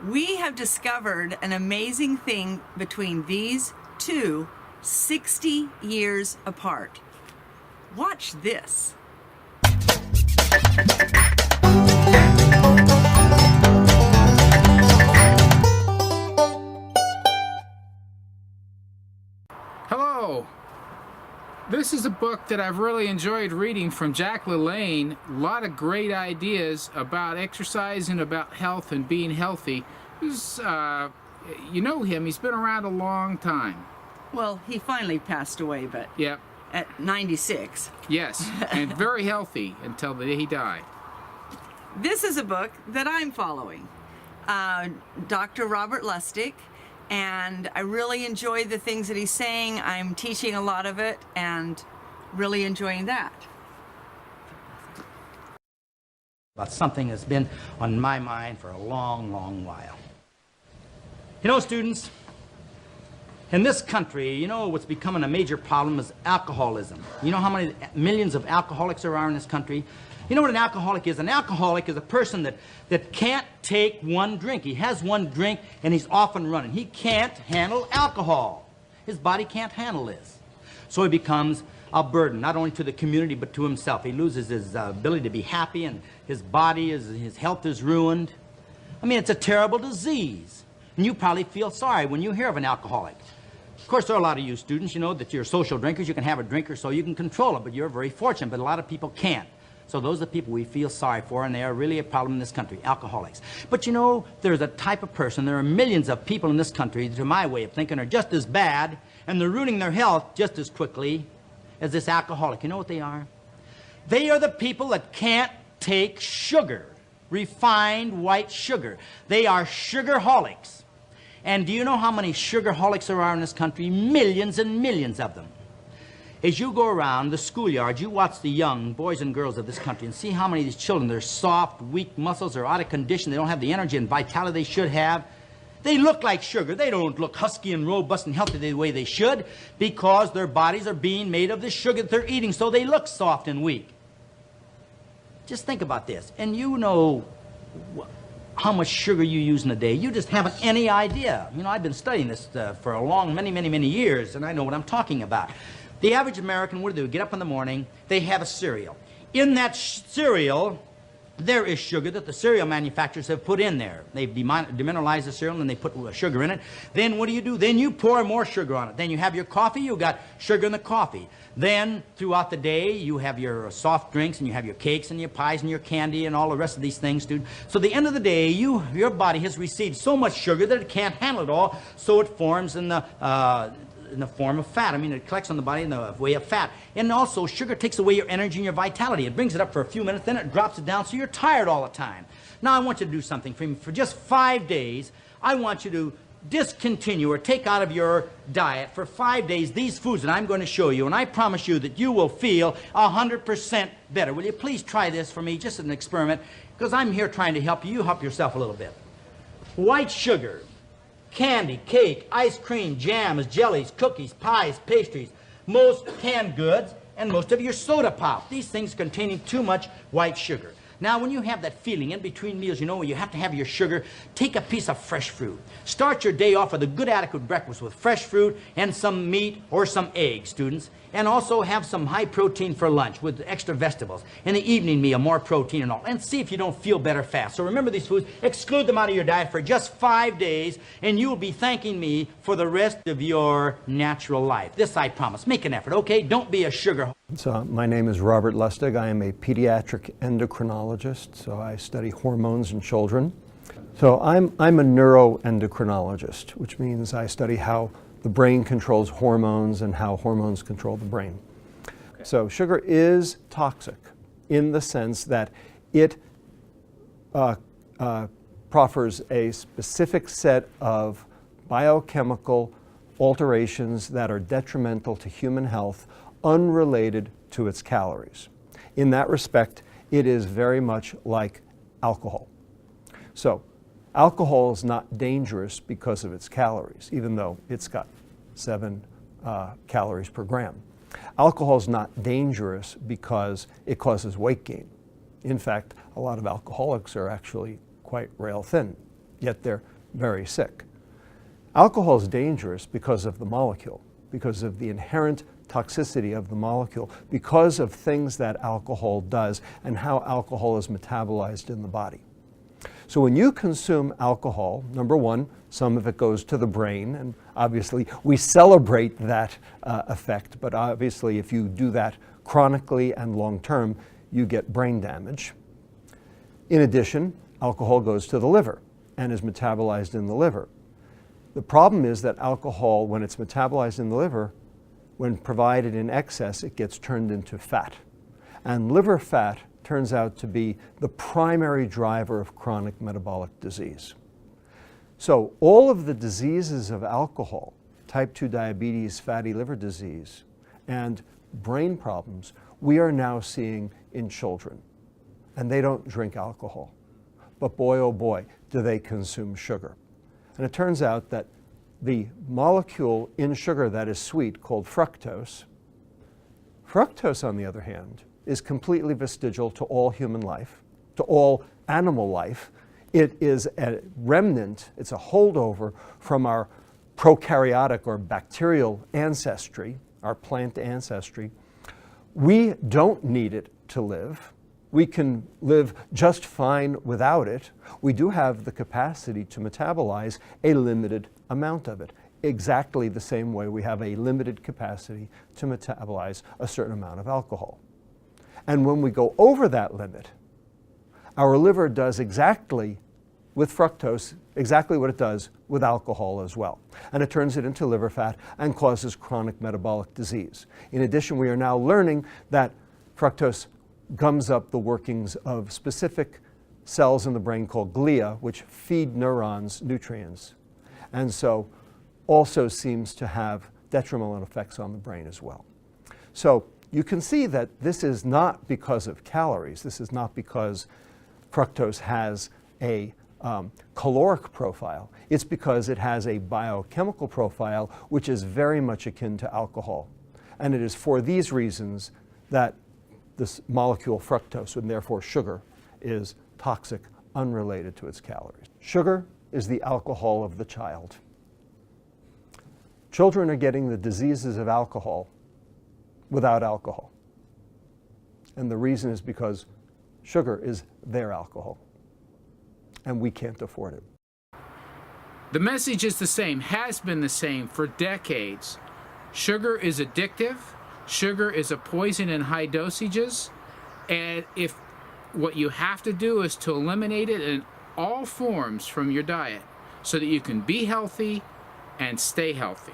We have discovered an amazing thing between these two 60 years apart. Watch this. Hello. This is a book that I've really enjoyed reading from Jack LaLanne. A lot of great ideas about exercise and about health and being healthy. You know him, he's been around a long time. Well, he finally passed away, but Yep. at 96. Yes, and very healthy until the day he died. This is a book that I'm following. Dr. Robert Lustig, and I really enjoy the things that he's saying. I'm teaching a lot of it and really enjoying that. About something that's been on my mind for a long, long while. You know, students, in this country, you know what's becoming a major problem is alcoholism. You know how many millions of alcoholics there are in this country? You know what an alcoholic is? An alcoholic is a person that can't take one drink. He has one drink and he's off and running. He can't handle alcohol. His body can't handle this. So he becomes a burden, not only to the community but to himself. He loses his ability to be happy, and his body, his health is ruined. I mean, it's a terrible disease. And you probably feel sorry when you hear of an alcoholic. Of course, there are a lot of you students, you know, that you're social drinkers. You can have a drink or so, you can control it, but you're very fortunate, but a lot of people can't. So those are the people we feel sorry for, and they are really a problem in this country, alcoholics. But you know, there's a type of person, there are millions of people in this country, to my way of thinking, are just as bad, and they're ruining their health just as quickly as this alcoholic. You know what they are? They are the people that can't take sugar, refined white sugar. They are sugarholics. And do you know how many sugarholics there are in this country? Millions and millions of them. As you go around the schoolyards, you watch the young boys and girls of this country and see how many of these children, they're soft, weak muscles, they're out of condition, they don't have the energy and vitality they should have. They look like sugar. They don't look husky and robust and healthy the way they should, because their bodies are being made of the sugar that they're eating, so they look soft and weak. Just think about this. And you know how much sugar you use in a day. You just haven't any idea. You know, I've been studying this for a long, many years, and I know what I'm talking about. The average American, what do they do? Get up in the morning, they have a cereal. In that cereal, there is sugar that the cereal manufacturers have put in there. They've demineralized the cereal and they put sugar in it. Then what do? Then you pour more sugar on it. Then you have your coffee, you got sugar in the coffee. Then throughout the day, you have your soft drinks and you have your cakes and your pies and your candy and all the rest of these things, dude. So at the end of the day, your body has received so much sugar that it can't handle it all, so it forms in the form of fat. I mean, it collects on the body in the way of fat. And also, sugar takes away your energy and your vitality. It brings it up for a few minutes, then it drops it down, so you're tired all the time. Now, I want you to do something for me. For just 5 days, I want you to discontinue or take out of your diet for 5 days these foods that I'm going to show you, and I promise you that you will feel 100% better. Will you please try this for me, just as an experiment, because I'm here trying to help you. You help yourself a little bit. White sugar, candy, cake, ice cream, jams, jellies, cookies, pies, pastries, most canned goods, and most of your soda pop. These things containing too much white sugar. Now, when you have that feeling in between meals, you know, you have to have your sugar, take a piece of fresh fruit. Start your day off with a good, adequate breakfast with fresh fruit and some meat or some eggs, students. And also have some high protein for lunch with extra vegetables. In the evening meal, more protein and all. And see if you don't feel better fast. So remember these foods, exclude them out of your diet for just 5 days, and you will be thanking me for the rest of your natural life. This I promise. Make an effort, okay? Don't be a sugar. So my name is Robert Lustig. I am a pediatric endocrinologist, so I study hormones in children. So I'm a neuroendocrinologist, which means I study how the brain controls hormones and how hormones control the brain. Okay. So sugar is toxic in the sense that it proffers a specific set of biochemical alterations that are detrimental to human health, unrelated to its calories. In that respect, it is very much like alcohol. So alcohol is not dangerous because of its calories, even though it's got 7 calories per gram. Alcohol is not dangerous because it causes weight gain. In fact, a lot of alcoholics are actually quite rail thin. yet they're very sick. Alcohol is dangerous because of the molecule, because of the inherent toxicity of the molecule, because of things that alcohol does and how alcohol is metabolized in the body. So when you consume alcohol, number one, some of it goes to the brain, and obviously we celebrate that effect, but obviously if you do that chronically and long term, you get brain damage. In addition, alcohol goes to the liver and is metabolized in the liver. The problem is that alcohol, when it's metabolized in the liver, when provided in excess, it gets turned into fat. And liver fat turns out to be the primary driver of chronic metabolic disease. So all of the diseases of alcohol, type 2 diabetes, fatty liver disease, and brain problems, we are now seeing in children. And they don't drink alcohol. But boy, oh boy, do they consume sugar. And it turns out that the molecule in sugar that is sweet, called fructose, on the other hand, is completely vestigial to all human life, to all animal life. It is a remnant, it's a holdover from our prokaryotic or bacterial ancestry, our plant ancestry. We don't need it to live. We can live just fine without it. We do have the capacity to metabolize a limited amount of it, exactly the same way we have a limited capacity to metabolize a certain amount of alcohol. And when we go over that limit, our liver does exactly with fructose, exactly what it does with alcohol as well. And it turns it into liver fat and causes chronic metabolic disease. In addition, we are now learning that fructose gums up the workings of specific cells in the brain called glia, which feed neurons nutrients, and so also seems to have detrimental effects on the brain as well. So you can see that this is not because of calories. This is not because fructose has a caloric profile. It's because it has a biochemical profile which is very much akin to alcohol. And it is for these reasons that this molecule fructose, and therefore sugar, is toxic, unrelated to its calories. Sugar is the alcohol of the child. Children are getting the diseases of alcohol without alcohol. And the reason is because sugar is their alcohol, and we can't afford it. The message is the same, has been the same for decades. Sugar is addictive. Sugar is a poison in high dosages, and if what you have to do is to eliminate it in all forms from your diet so that you can be healthy and stay healthy.